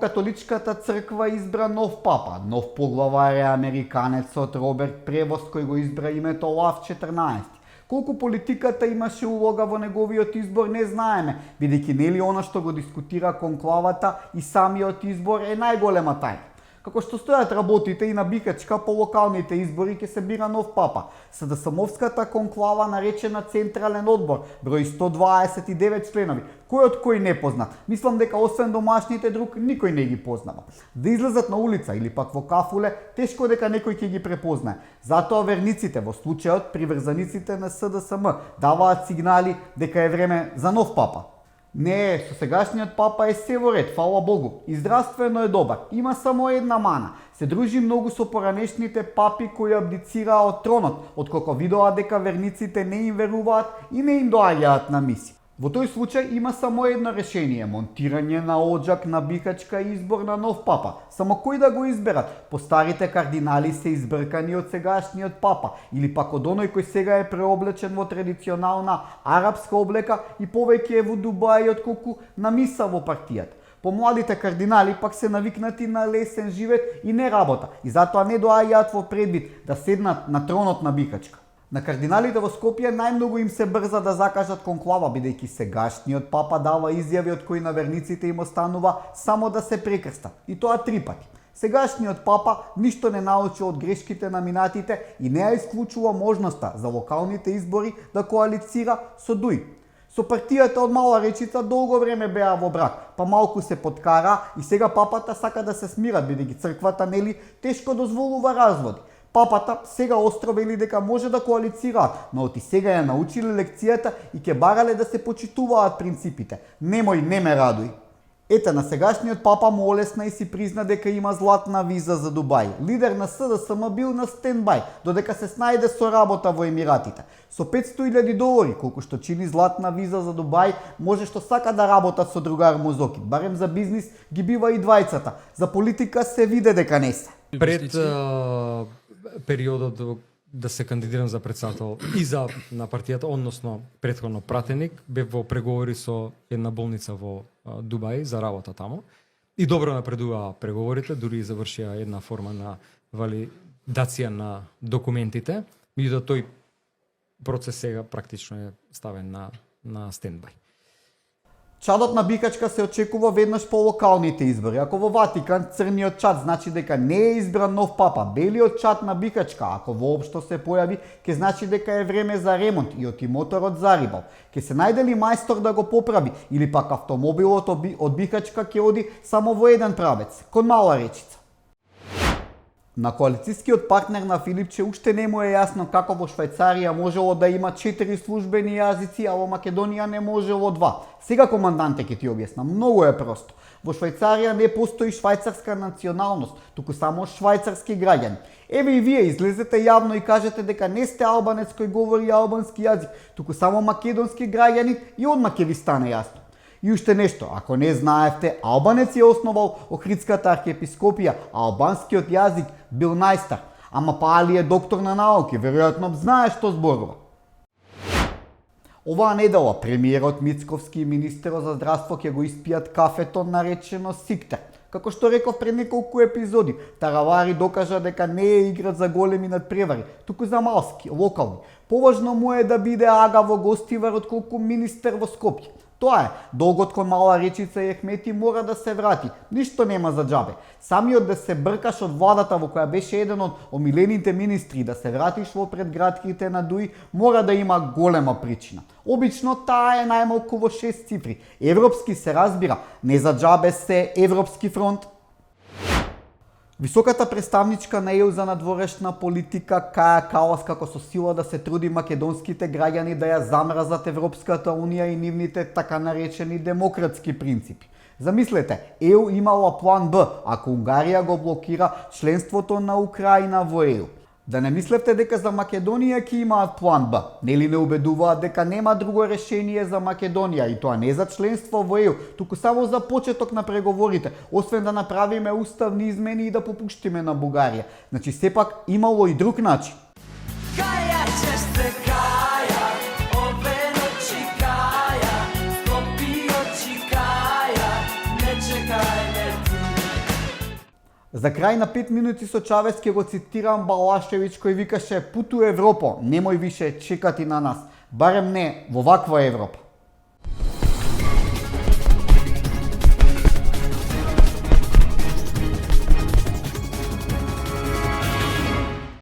Римокатоличката црква избра нов папа. Нов поглавар е американецот Роберт Превост, кој го избра името Лав 14. Колку политиката имаше улога во неговиот избор не знаеме, бидејќи нели она што го дискутира конклавата и самиот избор е најголема тајна. Како што стојат работите и на Бикачка по локалните избори ќе се бира нов папа. СДСМовската конклава наречена Централен одбор, број 129 членови. Кој од кој не познат? Мислам дека освен домашните друг никој не ги познава. Да излезат на улица или пак во кафуле, тешко дека некој ќе ги препознае. Затоа верниците, во случајот приврзаниците на СДСМ, даваат сигнали дека е време за нов папа. Не, со сегашниот папа е се во ред, фала Богу, и здравствено е добар. Има само една мана. Се дружи многу со поранешните папи кои абдицираа од тронот, откако видоа дека верниците не им веруваат и не им доаѓаат на мисија. Во тој случај има само едно решение – монтирање на оџак на Бикачка и избор на нов папа. Само кој да го изберат? Постарите кардинали се избркани од сегашниот папа или пак од оној кој сега е преоблечен во традиционална арапска облека и повеќе е во Дубај отколку на миса во партијата. Помладите кардинали пак се навикнати на лесен живет и не работа и затоа не доаѓаат во предвид да седнат на тронот на Бикачка. На кардиналите во Скопје најмногу им се брза да закажат конклава, бидејќи сегашниот папа дава изјави од кои на верниците им останува само да се прекрстат, и тоа 3 пати. Сегашниот папа ништо не научи од грешките на минатите и не ја исклучува можноста за локалните избори да коалицира со ДУИ. Со партијата од Мала Речица долго време беа во брак, па малку се подкара и сега папата сака да се смират, бидејќи црквата нели тешко дозволува разводи. Папата сега остро вели дека може да коалицираат, но оти сега ја научиле лекцијата и ќе барале да се почитуваат принципите. Немој, не ме радуј. Ете, на сегашниот папа му олесна и си призна дека има златна виза за Дубај. Лидер на СДСМ бил на стендбај, додека се снајде со работа во Емиратите. Со $500,000, колку што чини златна виза за Дубај, може што сака да работат со другар Музоки. Барем за бизнис ги бива и двајцата. За политика се виде дека не се. Пред периодот да се кандидирам за председател и за на партијата, односно претходно пратеник, бев во преговори со една болница во Дубај за работа таму. И добро напредуваа преговорите, дури и завршија една форма на валидација на документите, меѓутоа тој процес сега практично е ставен на стендбај. Чадот на Бикачка се очекува веднаш по локалните избори. Ако во Ватикан црниот чад значи дека не е избран нов папа, белиот чад на Бикачка, ако воопшто се појави, ќе значи дека е време за ремонт и оти моторот зарибал. Ќе се најде ли мајстор да го поправи или пак автомобилот од Бикачка ќе оди само во еден правец, кон Мала Речица. На коалицискиот партнер на Филипче уште не му е јасно како во Швајцарија можело да има 4 службени јазици, а во Македонија не можело 2. Сега команданте ќе ти објасна, многу е просто. Во Швајцарија не постои швајцарска националност, туку само швајцарски граѓани. Еве и вие излезете јавно и кажете дека не сте албанец кој говори албански јазик, туку само македонски граѓани и одма ќе ви стане јасно. И уште нешто, ако не знаевте, албанец е основал Охридската архиепископија, а албанскиот јазик бил најстар. Ама па Али е доктор на науки, веројатно знае што зборува. Оваа недела премиерот Мицковски и министерот за здравство ќе го испијат кафето наречено Сиктер. Како што реков пред неколку епизоди, Таравари докажа дека не е играч за големи надпревари, туку за малски, локални. Поважно му е да биде ага во Гостивар отколку министер во Скопје. Тоа е, долгот кон Мала Речица иЕхмети мора да се врати, ништо нема за џабе. Самиот да се бркаш од владата во која беше еден од омилените министри, да се вратиш во предградките на ДУИ, мора да има голема причина. Обично таа е најмалку во 6 цифри. Европски се разбира, не за џабе се Европски фронт. Високата представничка на ЕУ за надворешна политика Каја Калас како со сила да се труди македонските граѓани да ја замразат Европската унија и нивните така наречени демократски принципи. Замислете, ЕУ имала план Б, ако Унгарија го блокира членството на Украина во ЕУ. Да не мислевте дека за Македонија ќе имаат план Б. Нели не убедуваат дека нема друго решение за Македонија и тоа не за членство во ЕУ, туку само за почеток на преговорите, освен да направиме уставни измени и да попуштиме на Бугарија. Значи сепак имало и друг начин. Каја ќе се каја, овено чикаја, Скопје чикаја, не чекај ме ти. За крај на 5 минути со Чавес ќе го цитирам Балашевиќ кој викаше: "Путу Европо, немој више чекати на нас, барем не во ваква Европа."